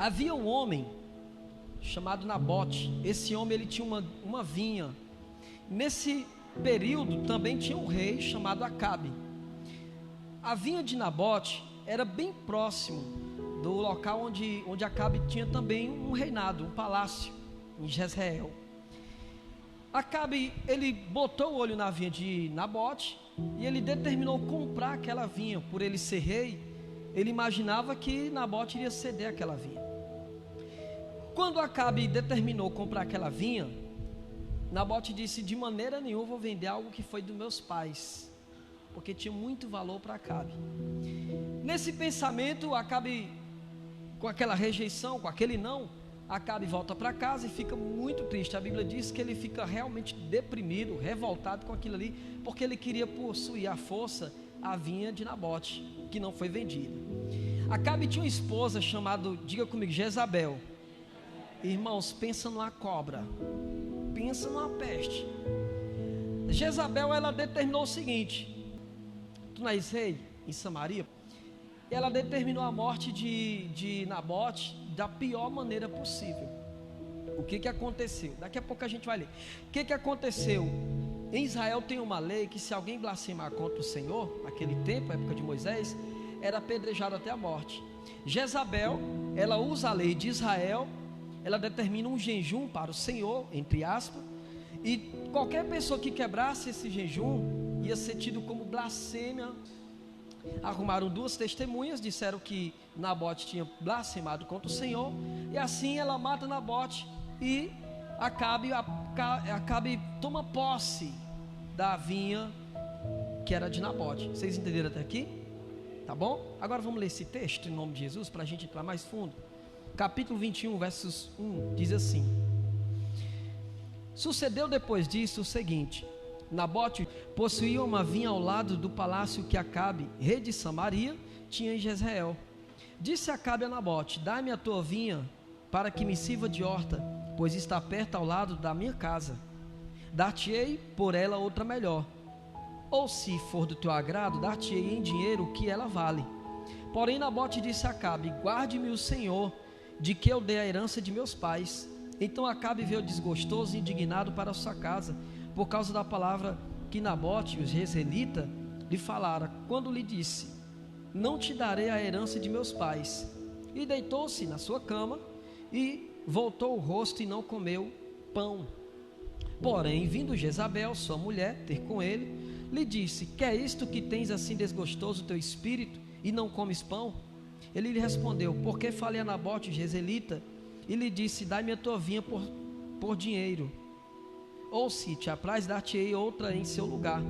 Havia um homem chamado Nabote. Esse homem, ele tinha uma vinha. Nesse período também tinha um rei chamado Acabe. A vinha de Nabote era bem próximo do local onde Acabe tinha também um reinado, um palácio em Jezreel. Acabe, ele botou o olho na vinha de Nabote e ele determinou comprar aquela vinha. Por ele ser rei, ele imaginava que Nabote iria ceder aquela vinha. Quando Acabe determinou comprar aquela vinha, Nabote disse: de maneira nenhuma vou vender algo que foi dos meus pais, porque tinha muito valor para Acabe. Nesse pensamento, Acabe, com aquela rejeição, com aquele não, Acabe volta para casa e fica muito triste. A Bíblia diz que ele fica realmente deprimido, revoltado com aquilo ali, porque ele queria possuir à força a vinha de Nabote, que não foi vendida. Acabe tinha uma esposa chamada, diga comigo, Jezabel. Irmãos, pensa numa cobra, pensa numa peste. Jezabel, ela determinou o seguinte: tu não és rei em Samaria? Ela determinou a morte de Nabote da pior maneira possível. O que aconteceu? Daqui a pouco a gente vai ler. O que aconteceu? Em Israel tem uma lei que se alguém blasfemar contra o Senhor, naquele tempo, época de Moisés, era apedrejado até a morte. Jezabel, ela usa a lei de Israel, ela determina um jejum para o Senhor, entre aspas, e qualquer pessoa que quebrasse esse jejum ia ser tido como blasfêmia. Arrumaram duas testemunhas, disseram que Nabote tinha blasfemado contra o Senhor, e assim ela mata Nabote e Acabe toma posse da vinha que era de Nabote. Vocês entenderam até aqui? Tá bom? Agora vamos ler esse texto em nome de Jesus, para a gente entrar mais fundo. Capítulo 21, versos 1, diz assim: sucedeu depois disso o seguinte: Nabote possuía uma vinha ao lado do palácio que Acabe, rei de Samaria, tinha em Jezreel. Disse Acabe a Nabote: dá-me a tua vinha para que me sirva de horta, pois está perto ao lado da minha casa. Dar-te-ei por ela outra melhor, ou se for do teu agrado, dar-te-ei em dinheiro o que ela vale. Porém Nabote disse a Acabe: guarde-me o Senhor, de que eu dei a herança de meus pais. Então Acabe veio desgostoso e indignado para a sua casa, por causa da palavra que Nabote, os jezreelita, lhe falara, quando lhe disse: não te darei a herança de meus pais. E deitou-se na sua cama e voltou o rosto e não comeu pão. Porém, vindo Jezabel, sua mulher, ter com ele, lhe disse: que é isto que tens assim desgostoso o teu espírito e não comes pão? Ele lhe respondeu: porque falei a Nabote, jezreelita, e lhe disse: dai-me a tua vinha por dinheiro, ou se te apraz, dar-te-ei outra em seu lugar.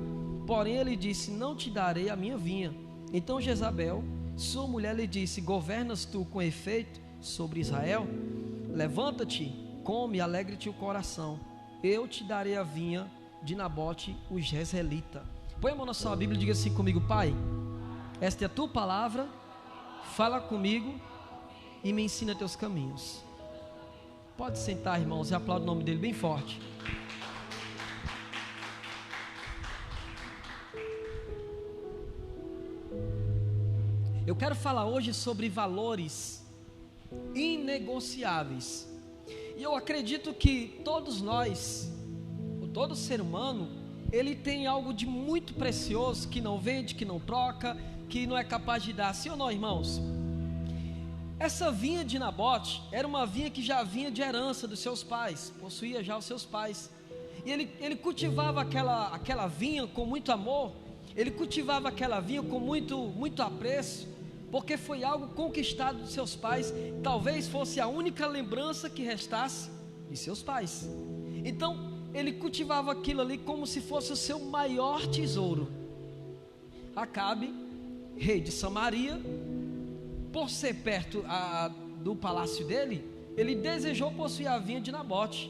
Porém ele disse: não te darei a minha vinha. Então Jezabel, sua mulher, lhe disse: governas tu com efeito sobre Israel? Levanta-te, come e alegre-te o coração. Eu te darei a vinha de Nabote, o jezreelita. Põe a mão na sua Bíblia e diga assim comigo: Pai, esta é a tua palavra, fala comigo e me ensina teus caminhos. Pode sentar, irmãos, e aplaude o nome dele bem forte. Eu quero falar hoje sobre valores inegociáveis. E eu acredito que todos nós, todo ser humano, ele tem algo de muito precioso que não vende, que não troca, que não é capaz de dar. Sim ou não, irmãos? Essa vinha de Nabote era uma vinha que já vinha de herança dos seus pais, possuía já os seus pais. E ele cultivava aquela vinha com muito amor, ele cultivava aquela vinha com muito apreço, porque foi algo conquistado dos seus pais. Talvez fosse a única lembrança que restasse de seus pais. Então ele cultivava aquilo ali como se fosse o seu maior tesouro. Acabe, rei de Samaria, por ser perto do palácio dele, ele desejou possuir a vinha de Nabote.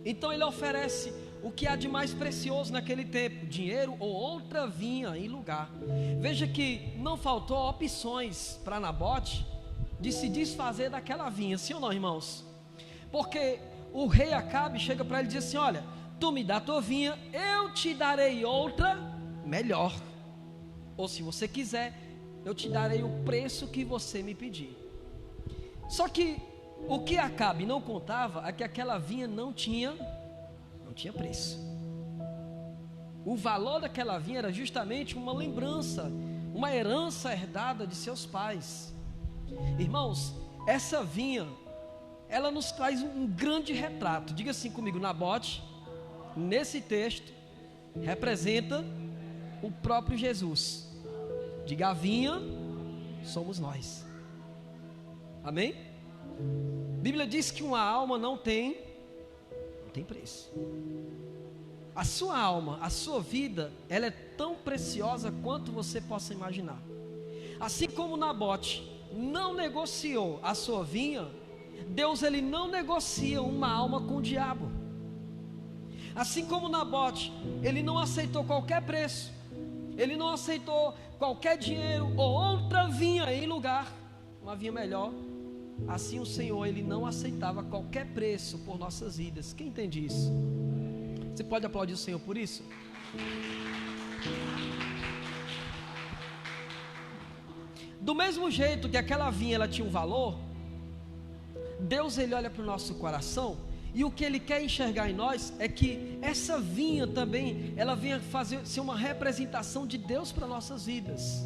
Então ele oferece o que há de mais precioso naquele tempo: dinheiro ou outra vinha em lugar. Veja que não faltou opções para Nabote de se desfazer daquela vinha, sim ou não, irmãos? Porque o rei Acabe chega para ele e diz assim: olha, tu me dá a tua vinha, eu te darei outra melhor, ou se você quiser, eu te darei o preço que você me pedir. Só que O que Acabe não contava é que aquela vinha não tinha preço. O valor daquela vinha era justamente uma lembrança, uma herança herdada de seus pais. Irmãos, essa vinha, ela nos traz um grande retrato. Diga assim comigo: Nabote, nesse texto, representa o próprio Jesus. Diga: a vinha somos nós. Amém? A Bíblia diz que uma alma não tem preço. A sua alma, a sua vida, ela é tão preciosa quanto você possa imaginar. Assim como Nabote não negociou a sua vinha, Deus, ele não negocia uma alma com o diabo. Assim como Nabote, ele não aceitou qualquer preço, ele não aceitou qualquer dinheiro ou outra vinha em lugar, uma vinha melhor. Assim o Senhor, ele não aceitava qualquer preço por nossas vidas. Quem entende isso? Você pode aplaudir o Senhor por isso? Do mesmo jeito que aquela vinha, ela tinha um valor, Deus, ele olha para o nosso coração, e o que ele quer enxergar em nós é que essa vinha também, ela venha ser uma representação de Deus para nossas vidas.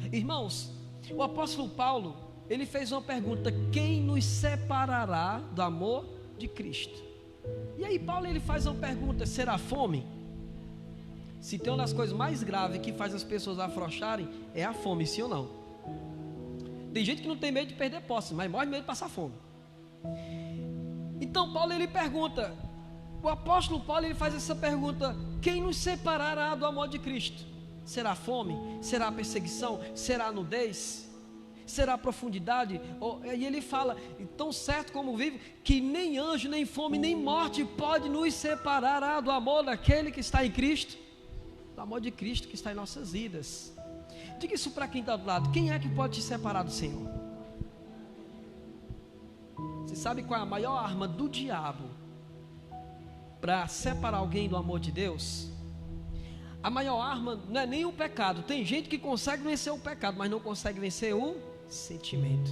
Irmãos, o apóstolo Paulo, ele fez uma pergunta: quem nos separará do amor de Cristo? E aí Paulo, ele faz uma pergunta: será fome? Se tem uma das coisas mais graves que faz as pessoas afrouxarem, é a fome, sim ou não? Tem gente que não tem medo de perder posse, mas morre de medo de passar fome. Então Paulo, ele pergunta, o apóstolo Paulo, ele faz essa pergunta: quem nos separará do amor de Cristo? Será fome? Será perseguição? Será nudez? Será profundidade? E ele fala, tão certo como vive, que nem anjo, nem fome, nem morte pode nos separar do amor daquele que está em Cristo, do amor de Cristo que está em nossas vidas. Diga isso para quem está do lado: quem é que pode te separar do Senhor? Você sabe qual é a maior arma do diabo para separar alguém do amor de Deus? A maior arma não é nem o pecado. Tem gente que consegue vencer o pecado, mas não consegue vencer o sentimento.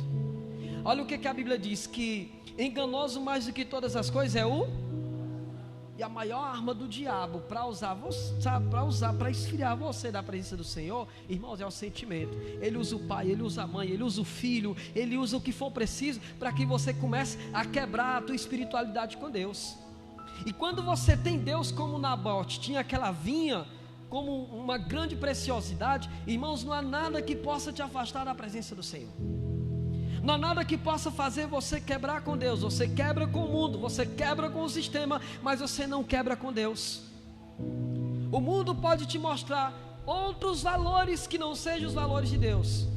Olha o que a Bíblia diz: que enganoso mais do que todas as coisas é o... E a maior arma do diabo para esfriar você da presença do Senhor, irmãos, é o sentimento. Ele usa o pai, ele usa a mãe, ele usa o filho, ele usa o que for preciso para que você comece a quebrar a tua espiritualidade com Deus. E quando você tem Deus como Nabote tinha aquela vinha como uma grande preciosidade, irmãos, não há nada que possa te afastar da presença do Senhor. Não há nada que possa fazer você quebrar com Deus. Você quebra com o mundo, você quebra com o sistema, mas você não quebra com Deus. O mundo pode te mostrar outros valores que não sejam os valores de Deus.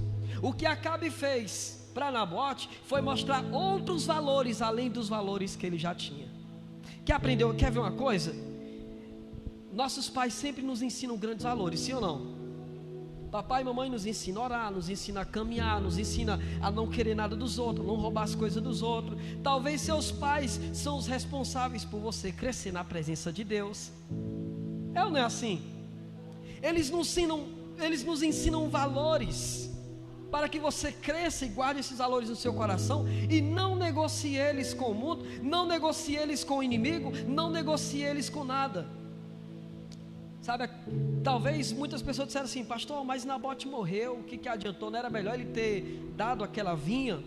O que Acabe fez para Nabote foi mostrar outros valores além dos valores que ele já tinha. Quer ver uma coisa? Nossos pais sempre nos ensinam grandes valores, sim ou não? Papai e mamãe nos ensinam a orar, nos ensinam a caminhar, nos ensinam a não querer nada dos outros, não roubar as coisas dos outros. Talvez seus pais são os responsáveis por você crescer na presença de Deus. É ou não é assim? Eles nos ensinam valores para que você cresça e guarde esses valores no seu coração e não negocie eles com o mundo, não negocie eles com o inimigo, não negocie eles com nada. Sabe, talvez muitas pessoas disseram assim: pastor, mas Nabote morreu, o que adiantou? Não era melhor ele ter dado aquela vinha?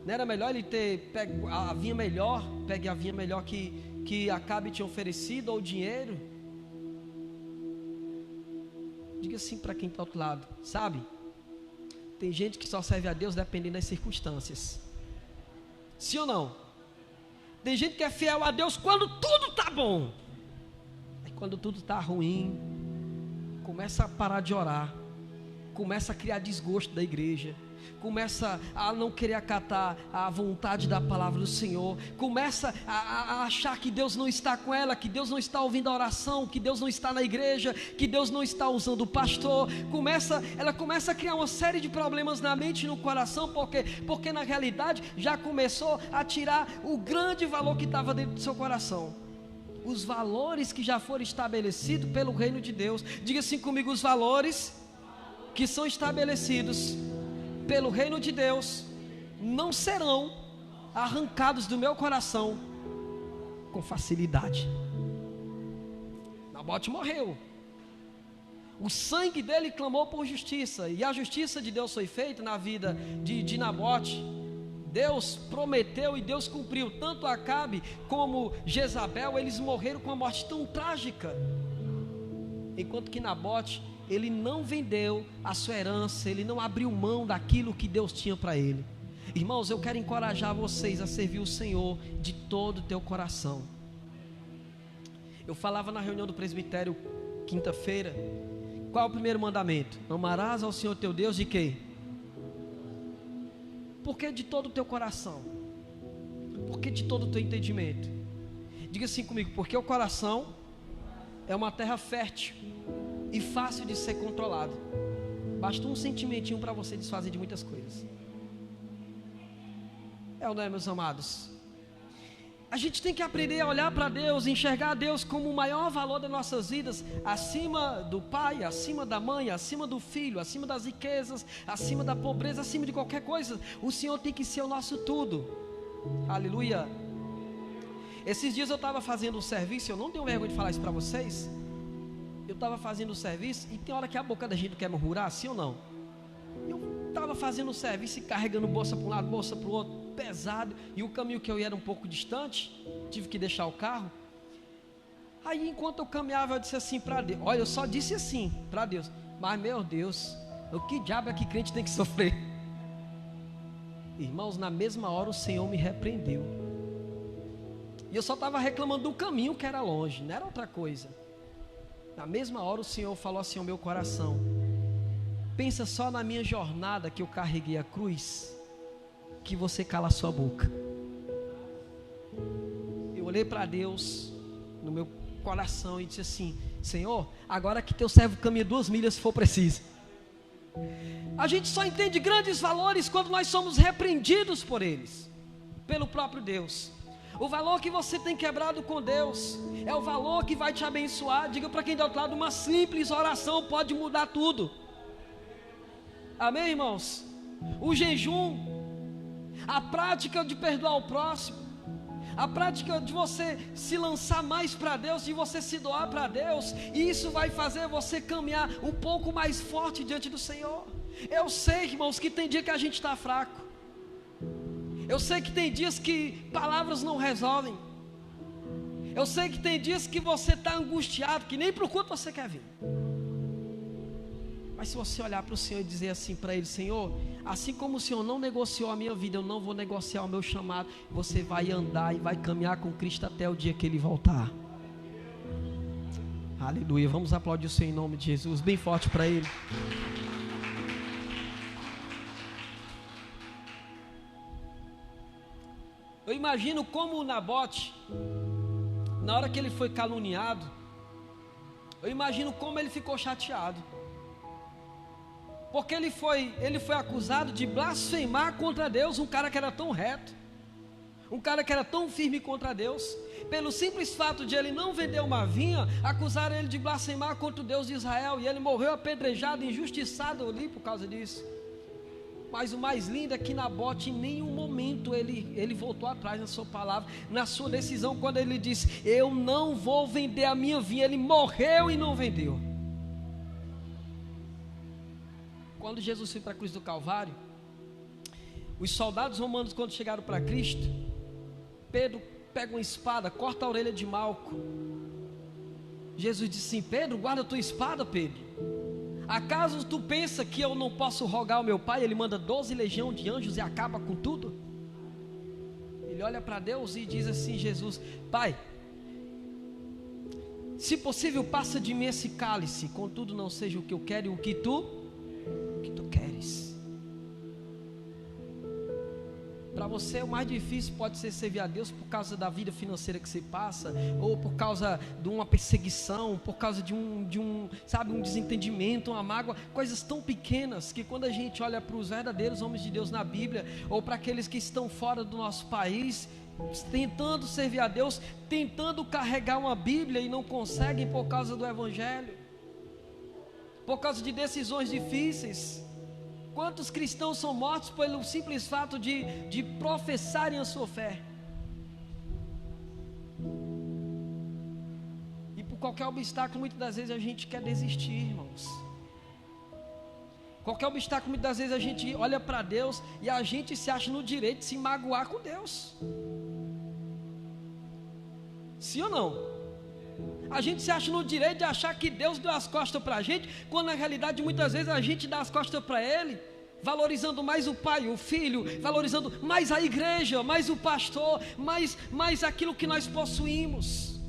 Não era melhor ele ter pego a vinha melhor, pegue a vinha melhor que Acabe tinha oferecido, ou o dinheiro? Diga assim para quem está ao outro lado: sabe, tem gente que só serve a Deus dependendo das circunstâncias. Sim ou não? Tem gente que é fiel a Deus quando tudo está bom. Quando tudo está ruim, começa a parar de orar, começa a criar desgosto da igreja, começa a não querer acatar a vontade da palavra do Senhor, começa a achar que Deus não está com ela, que Deus não está ouvindo a oração, que Deus não está na igreja, que Deus não está usando o pastor. Ela começa a criar uma série de problemas na mente e no coração, porque na realidade já começou a tirar o grande valor que estava dentro do seu coração. Os valores que já foram estabelecidos pelo reino de Deus. Diga assim comigo: os valores que são estabelecidos pelo reino de Deus não serão arrancados do meu coração com facilidade. Nabote morreu. O sangue dele clamou por justiça, e a justiça de Deus foi feita na vida de Nabote. Deus prometeu e Deus cumpriu. Tanto Acabe como Jezabel, eles morreram com uma morte tão trágica. Enquanto que Nabote, ele não vendeu a sua herança, ele não abriu mão daquilo que Deus tinha para ele. Irmãos, eu quero encorajar vocês a servir o Senhor de todo o teu coração. Eu falava na reunião do presbitério quinta-feira. Qual é o primeiro mandamento? Amarás ao Senhor teu Deus de quê? Porque de todo o teu coração. Porque de todo o teu entendimento. Diga assim comigo: porque o coração é uma terra fértil e fácil de ser controlado. Basta um sentimentinho para você desfazer de muitas coisas. É ou não é, meus amados? A gente tem que aprender a olhar para Deus, enxergar Deus como o maior valor das nossas vidas, acima do pai, acima da mãe, acima do filho, acima das riquezas, acima da pobreza, acima de qualquer coisa. O Senhor tem que ser o nosso tudo. Aleluia. Esses dias eu estava fazendo um serviço, eu não tenho vergonha de falar isso para vocês. Eu estava fazendo um serviço e tem hora que a boca da gente quer murmurar, sim ou não? Eu estava fazendo um serviço e carregando bolsa para um lado, bolsa para o outro, pesado, e o caminho que eu ia era um pouco distante, tive que deixar o carro. Aí enquanto eu caminhava, eu disse assim para Deus, olha, eu só disse assim para Deus, mas meu Deus, o que diabo é que crente tem que sofrer? Irmãos, na mesma hora o Senhor me repreendeu, e eu só estava reclamando do caminho que era longe, não era outra coisa. Na mesma hora o Senhor falou assim ao meu coração: pensa só na minha jornada que eu carreguei a cruz, que você cala a sua boca. Eu olhei para Deus no meu coração e disse assim: Senhor, agora que teu servo caminha 2 milhas se for preciso. A gente só entende grandes valores quando nós somos repreendidos por eles, pelo próprio Deus. O valor que você tem quebrado com Deus é o valor que vai te abençoar. Diga para quem está do outro lado: uma simples oração pode mudar tudo. Amém, irmãos? O jejum, a prática de perdoar o próximo, a prática de você se lançar mais para Deus, de você se doar para Deus, e isso vai fazer você caminhar um pouco mais forte diante do Senhor. Eu sei, irmãos, que tem dia que a gente está fraco. Eu sei que tem dias que palavras não resolvem. Eu sei que tem dias que você está angustiado, que nem para o culto você quer vir. Mas se você olhar para o Senhor e dizer assim para Ele: Senhor, assim como o Senhor não negociou a minha vida, eu não vou negociar o meu chamado. Você vai andar e vai caminhar com Cristo até o dia que Ele voltar. Aleluia. Vamos aplaudir o Senhor em nome de Jesus, bem forte para Ele. Eu imagino como o Nabote, na hora que ele foi caluniado, eu imagino como ele ficou chateado. Porque ele foi acusado de blasfemar contra Deus, um cara que era tão reto, um cara que era tão firme contra Deus. Pelo simples fato de ele não vender uma vinha, acusaram ele de blasfemar contra o Deus de Israel, e ele morreu apedrejado, injustiçado ali por causa disso. Mas o mais lindo é que Nabote, em nenhum momento ele voltou atrás na sua palavra, na sua decisão, quando ele disse: eu não vou vender a minha vinha. Ele morreu e não vendeu. Quando Jesus foi para a cruz do Calvário, os soldados romanos, quando chegaram para Cristo, Pedro pega uma espada, corta a orelha de Malco. Jesus disse assim: Pedro, guarda a tua espada, Pedro. Acaso tu pensa que eu não posso rogar ao meu pai? Ele manda 12 legiões de anjos e acaba com tudo. Ele olha para Deus e diz assim: Jesus, Pai, se possível passa de mim esse cálice, contudo não seja o que eu quero e o que tu queres. Para você o mais difícil pode ser servir a Deus por causa da vida financeira que você passa, ou por causa de uma perseguição, por causa de um desentendimento, uma mágoa, coisas tão pequenas que quando a gente olha para os verdadeiros homens de Deus na Bíblia, ou para aqueles que estão fora do nosso país, tentando servir a Deus, tentando carregar uma Bíblia e não conseguem por causa do Evangelho, por causa de decisões difíceis. Quantos cristãos são mortos pelo simples fato de professarem a sua fé? E por qualquer obstáculo, muitas das vezes a gente quer desistir, irmãos. Qualquer obstáculo, muitas das vezes a gente olha para Deus e a gente se acha no direito de se magoar com Deus. Sim ou não? A gente se acha no direito de achar que Deus deu as costas para a gente, quando na realidade muitas vezes a gente dá as costas para Ele, valorizando mais o pai, o filho, valorizando mais a igreja, mais o pastor, mais aquilo que nós possuímos.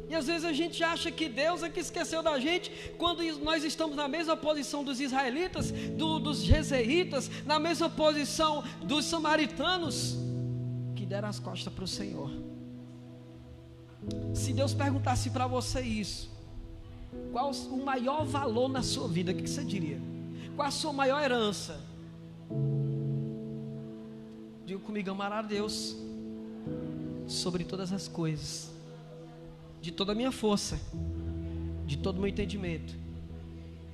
E às vezes a gente acha que Deus é que esqueceu da gente, quando nós estamos na mesma posição dos israelitas, dos jezreitas, na mesma posição dos samaritanos, que deram as costas para o Senhor. Se Deus perguntasse para você isso, qual o maior valor na sua vida, o que você diria? Qual a sua maior herança? Diga comigo: amar a Deus sobre todas as coisas, de toda a minha força, de todo o meu entendimento,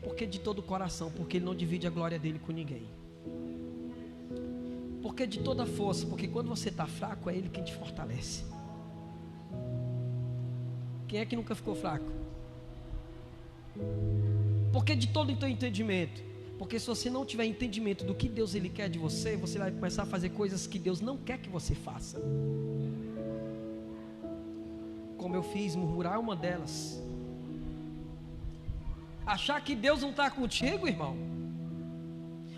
porque de todo o coração, porque Ele não divide a glória dele com ninguém. Porque de toda a força, porque quando você está fraco, é Ele quem te fortalece. Quem é que nunca ficou fraco? Porque de todo o teu entendimento, porque se você não tiver entendimento do que Deus Ele quer de você, você vai começar a fazer coisas que Deus não quer que você faça. Como eu fiz, murmurar é uma delas. Achar que Deus não está contigo, irmão.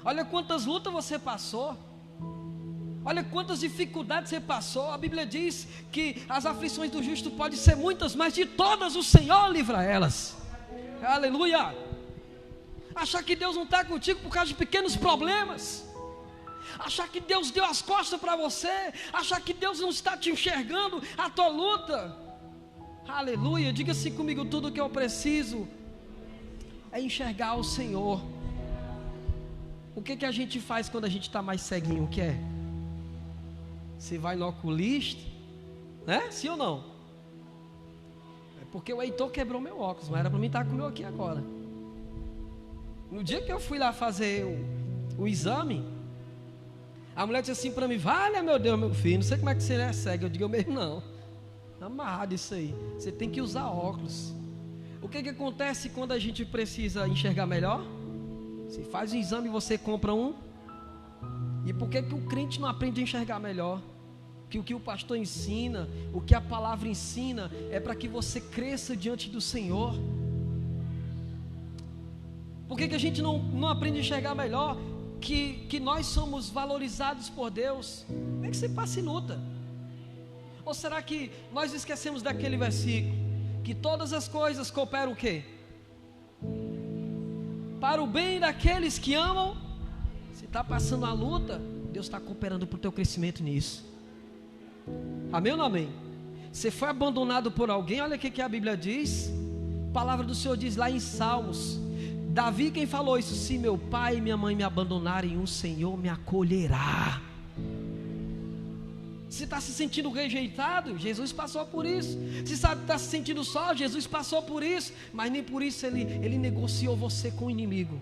Olha quantas lutas você passou. Olha quantas dificuldades você passou. A Bíblia diz que as aflições do justo podem ser muitas, mas de todas o Senhor livra elas. Aleluia. Achar que Deus não está contigo por causa de pequenos problemas. Achar que Deus deu as costas para você. Achar que Deus não está te enxergando a tua luta. Aleluia. Diga assim comigo: tudo que eu preciso é enxergar o Senhor. O que a gente faz quando a gente está mais ceguinho? O que é? Você vai no oculista, né? Sim ou não? É porque o Heitor quebrou meu óculos, mas era para mim estar com o meu aqui agora. No dia que eu fui lá fazer o exame, a mulher disse assim para mim: vale, meu Deus, meu filho, não sei como é que você é cego. Eu digo: eu mesmo não. Amarrado isso aí. Você tem que usar óculos. O que acontece quando a gente precisa enxergar melhor? Você faz um exame e você compra um. E por que o crente não aprende a enxergar melhor? Que o que o pastor ensina, o que a palavra ensina, é para que você cresça diante do Senhor. Por que a gente não aprende a enxergar melhor? Que nós somos valorizados por Deus. Nem que você passe luta. Ou será que nós esquecemos daquele versículo? Que todas as coisas cooperam o quê? Para o bem daqueles que amam. Se está passando a luta, Deus está cooperando para o teu crescimento nisso. Amém ou não amém? Você foi abandonado por alguém, olha o que a Bíblia diz. A palavra do Senhor diz lá em Salmos. Davi quem falou isso: se meu pai e minha mãe me abandonarem, o Senhor me acolherá. Se está se sentindo rejeitado, Jesus passou por isso. Se está se sentindo só, Jesus passou por isso. Mas nem por isso ele negociou você com o inimigo.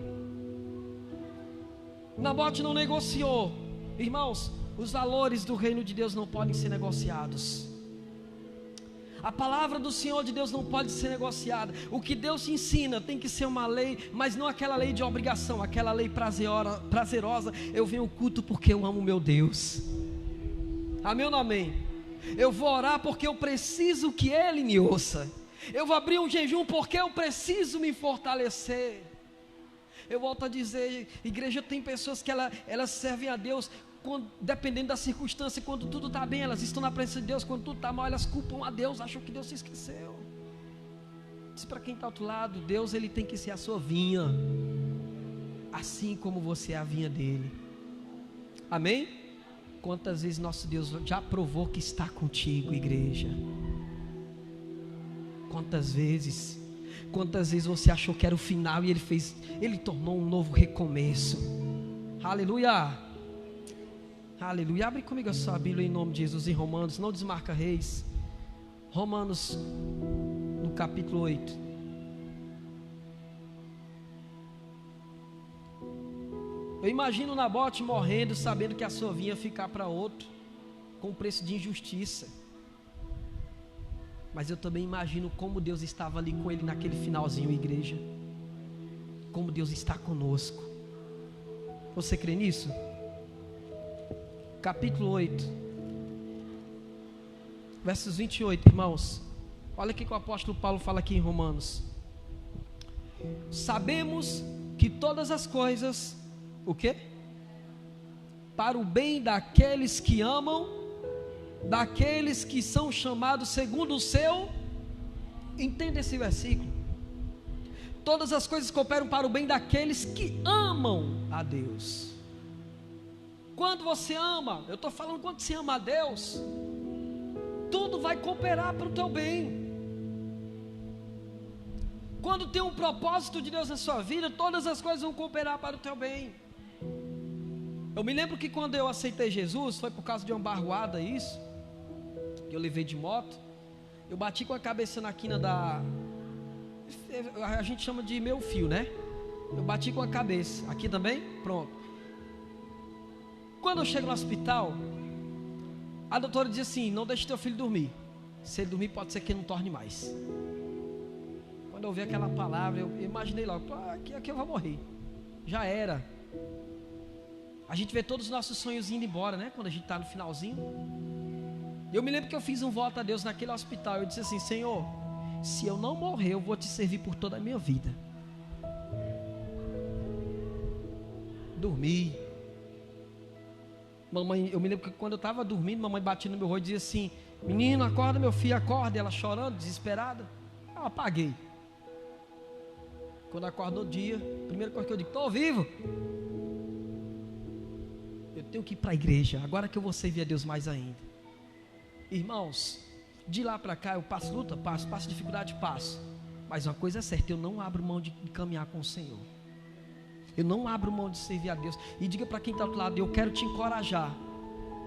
Nabote não negociou. Irmãos, os valores do reino de Deus não podem ser negociados. A palavra do Senhor de Deus não pode ser negociada. O que Deus te ensina tem que ser uma lei, mas não aquela lei de obrigação, aquela lei prazerosa. Eu venho ao culto porque eu amo meu Deus. Amém ou não amém? Eu vou orar porque eu preciso que Ele me ouça. Eu vou abrir um jejum porque eu preciso me fortalecer. Eu volto a dizer, igreja, tem pessoas que elas servem a Deus dependendo da circunstância. Quando tudo está bem, elas estão na presença de Deus. Quando tudo está mal, elas culpam a Deus, acham que Deus se esqueceu. Diz para quem está ao outro lado: Deus, Ele tem que ser a sua vinha, assim como você é a vinha dEle. Amém? Quantas vezes nosso Deus já provou que está contigo, igreja? Quantas vezes você achou que era o final e Ele tornou um novo recomeço. Aleluia, aleluia. Abre comigo a sua Bíblia em nome de Jesus em Romanos, não desmarca Reis. Romanos no capítulo 8. Eu imagino Nabote morrendo, sabendo que a sua vinha ficar para outro, com preço de injustiça. Mas eu também imagino como Deus estava ali com ele naquele finalzinho, igreja. Como Deus está conosco. Você crê nisso? Capítulo 8, versos 28, irmãos. Olha o que o apóstolo Paulo fala aqui em Romanos. Sabemos que todas as coisas, o quê? Para o bem daqueles que amam, daqueles que são chamados segundo o seu. Entenda esse versículo. Todas as coisas cooperam para o bem daqueles que amam a Deus. Quando você ama, eu estou falando quando você ama a Deus, tudo vai cooperar para o teu bem. Quando tem um propósito de Deus na sua vida, todas as coisas vão cooperar para o teu bem. Eu me lembro que quando eu aceitei Jesus, foi por causa de uma barroada isso, que eu levei de moto. Eu bati com a cabeça na quina a gente chama de meio fio, né? Eu bati com a cabeça, aqui também, pronto. Quando eu chego no hospital, a doutora diz assim: não deixe teu filho dormir. Se ele dormir, pode ser que ele não torne mais. Quando eu ouvi aquela palavra, eu imaginei logo: aqui eu vou morrer. Já era. A gente vê todos os nossos sonhos indo embora, né? Quando a gente está no finalzinho. Eu me lembro que eu fiz um voto a Deus naquele hospital. Eu disse assim: Senhor, se eu não morrer, eu vou te servir por toda a minha vida. Dormi. Mamãe, eu me lembro que quando eu estava dormindo, mamãe batia no meu rosto e dizia assim: menino, acorda meu filho, acorda. E ela chorando, desesperada. Eu apaguei. Quando acordou o dia, a primeira coisa que eu digo: estou vivo. Eu tenho que ir para a igreja, agora que eu vou servir a Deus mais ainda. Irmãos, de lá para cá eu passo luta, passo dificuldade, passo. Mas uma coisa é certa, eu não abro mão de caminhar com o Senhor. Eu não abro mão de servir a Deus. E diga para quem está do outro lado: eu quero te encorajar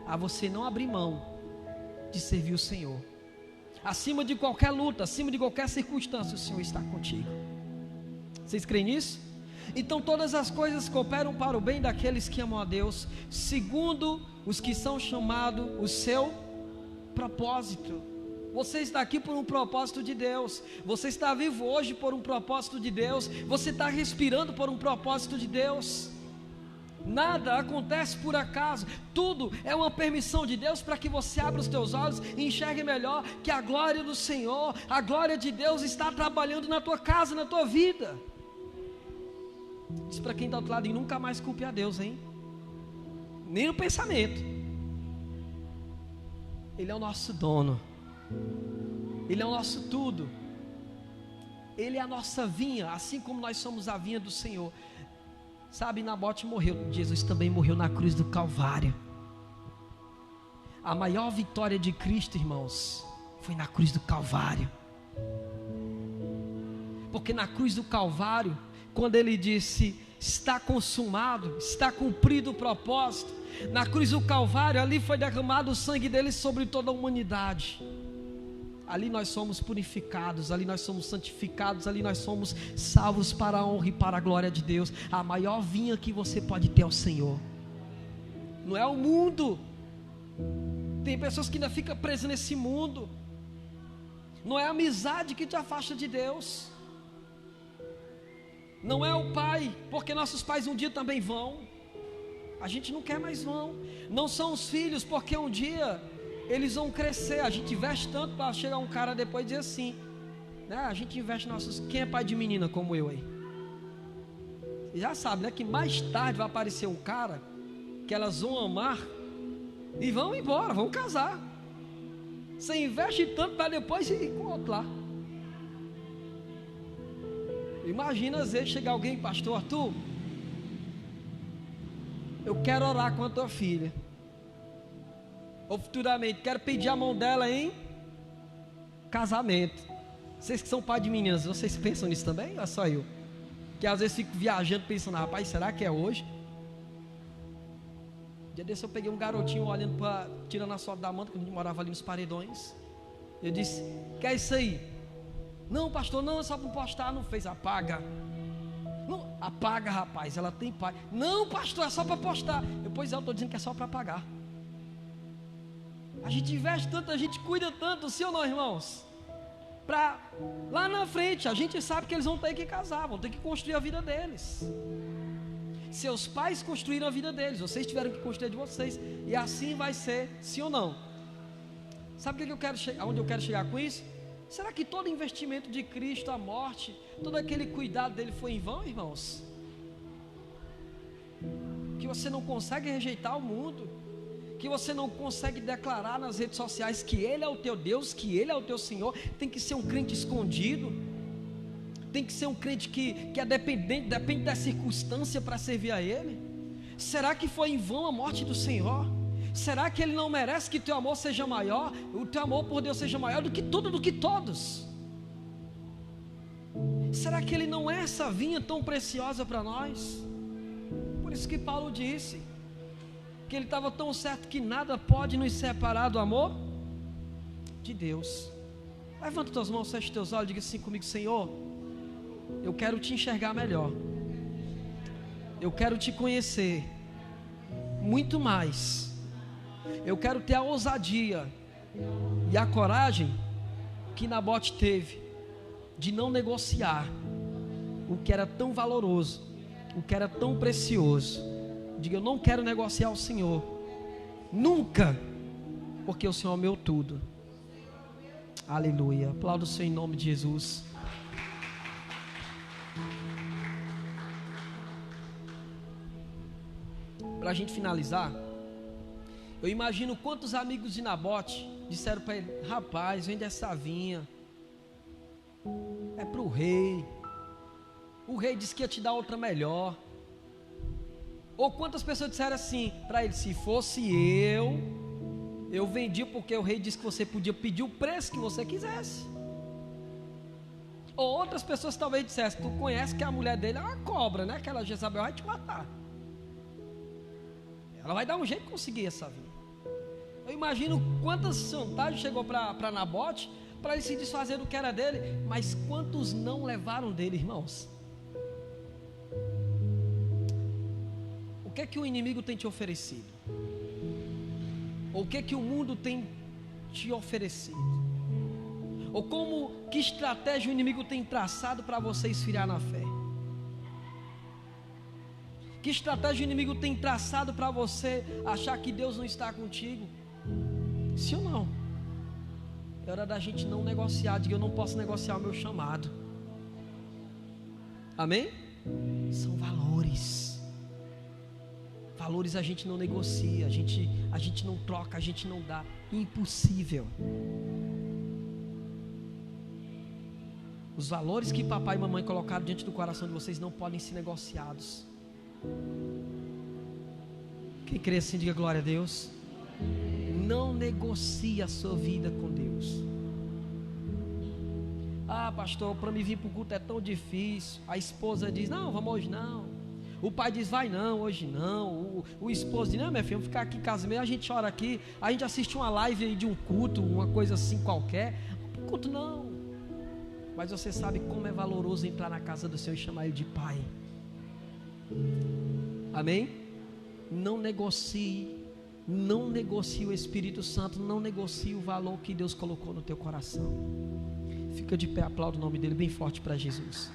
a você não abrir mão de servir o Senhor. Acima de qualquer luta, acima de qualquer circunstância, o Senhor está contigo. Vocês creem nisso? Então todas as coisas cooperam para o bem daqueles que amam a Deus, segundo os que são chamados o seu propósito. Você está aqui por um propósito de Deus. Você está vivo hoje por um propósito de Deus. Você está respirando por um propósito de Deus. Nada acontece por acaso. Tudo é uma permissão de Deus para que você abra os teus olhos e enxergue melhor que a glória do Senhor, a glória de Deus está trabalhando na tua casa, na tua vida. Diz para quem está do outro lado: e nunca mais culpe a Deus, hein? Nem no pensamento. Ele é o nosso dono. Ele é o nosso tudo. Ele é a nossa vinha, assim como nós somos a vinha do Senhor. Sabe, Nabote morreu, Jesus também morreu na cruz do Calvário. A maior vitória de Cristo, irmãos, foi na cruz do Calvário. Porque na cruz do Calvário, quando ele disse: está consumado, está cumprido o propósito, na cruz do Calvário, ali foi derramado o sangue dele sobre toda a humanidade. Ali nós somos purificados, ali nós somos santificados, ali nós somos salvos para a honra e para a glória de Deus. A maior vinha que você pode ter é o Senhor. Não é o mundo. Tem pessoas que ainda ficam presas nesse mundo. Não é a amizade que te afasta de Deus. Não é o pai, porque nossos pais um dia também vão. A gente não quer mais vão. Não são os filhos, porque um dia eles vão crescer. A gente investe tanto para chegar um cara depois e dizer assim, né? A gente investe nossos... Quem é pai de menina como eu aí? Você já sabe, né? Que mais tarde vai aparecer um cara que elas vão amar e vão embora, vão casar. Você investe tanto para depois ir com outro lá. Imagina às vezes chegar alguém: pastor Arthur, eu quero orar com a tua filha, ou futuramente quero pedir a mão dela em casamento. Vocês que são pai de meninas, vocês pensam nisso também? Ou é só eu? Que às vezes fico viajando pensando: rapaz, será que é hoje? Um dia desse eu peguei um garotinho olhando para, tirando a sorte da manta, quando a gente morava ali nos Paredões. Eu disse: que é isso aí? Não, pastor, não, é só para postar. Não fez, apaga. Não, apaga, rapaz, ela tem pai. Não, pastor, é só para postar. Pois é, eu estou dizendo que é só para pagar. A gente investe tanto, a gente cuida tanto, sim ou não, irmãos? Para lá na frente, a gente sabe que eles vão ter que casar, vão ter que construir a vida deles. Seus pais construíram a vida deles, vocês tiveram que construir a de vocês, e assim vai ser, sim ou não? Sabe o que eu quero aonde eu quero chegar com isso? Será que todo investimento de Cristo, a morte, todo aquele cuidado dele foi em vão, irmãos? Que você não consegue rejeitar o mundo, que você não consegue declarar nas redes sociais que Ele é o teu Deus, que Ele é o teu Senhor. Tem que ser um crente escondido, tem que ser um crente que é dependente, depende da circunstância para servir a Ele. Será que foi em vão a morte do Senhor? Será que Ele não merece que teu amor seja maior, o teu amor por Deus seja maior do que tudo, do que todos? Será que Ele não é essa vinha tão preciosa para nós? Por isso que Paulo disse que ele estava tão certo que nada pode nos separar do amor de Deus. Levanta tuas mãos, fecha teus olhos, diga assim comigo: Senhor, eu quero te enxergar melhor, eu quero te conhecer muito mais, eu quero ter a ousadia e a coragem que Nabote teve de não negociar o que era tão valoroso, o que era tão precioso. Diga: eu não quero negociar o Senhor, nunca, porque o Senhor é o meu tudo. Aleluia. Aplaudo o Senhor em nome de Jesus. Para a gente finalizar, eu imagino quantos amigos de Nabote disseram para ele: rapaz, vende essa vinha, é para o rei disse que ia te dar outra melhor. Ou quantas pessoas disseram assim para ele: se fosse eu vendi, porque o rei disse que você podia pedir o preço que você quisesse. Ou outras pessoas talvez dissessem: tu conhece que a mulher dele é uma cobra, né? Aquela Jezabel vai te matar, ela vai dar um jeito de conseguir essa vinha. Eu imagino quantas chantagens chegou para Nabote, para ele se desfazer do que era dele. Mas quantos não levaram dele, irmãos? O que é que o inimigo tem te oferecido? Ou o que é que o mundo tem te oferecido? Ou que estratégia o inimigo tem traçado para você esfriar na fé? Que estratégia o inimigo tem traçado para você achar que Deus não está contigo? Sim ou não? É hora da gente não negociar. Diga: eu não posso negociar o meu chamado. Amém? São valores. Valores a gente não negocia, a gente não troca, a gente não dá. Impossível. Os valores que papai e mamãe colocaram diante do coração de vocês não podem ser negociados. Quem crê assim, diga glória a Deus. Não negocie a sua vida com Deus. Ah, pastor, para me vir para o culto é tão difícil. A esposa diz: não, vamos hoje não. O pai diz: vai não, hoje não. O esposo diz: não, minha filha, vamos ficar aqui em casa mesmo, a gente ora aqui, a gente assiste uma live aí de um culto, uma coisa assim qualquer. Culto não. Mas você sabe como é valoroso entrar na casa do Senhor e chamar Ele de Pai. Amém? Não negocie o Espírito Santo, não negocie o valor que Deus colocou no teu coração. Fica de pé, aplauda o nome dele bem forte para Jesus.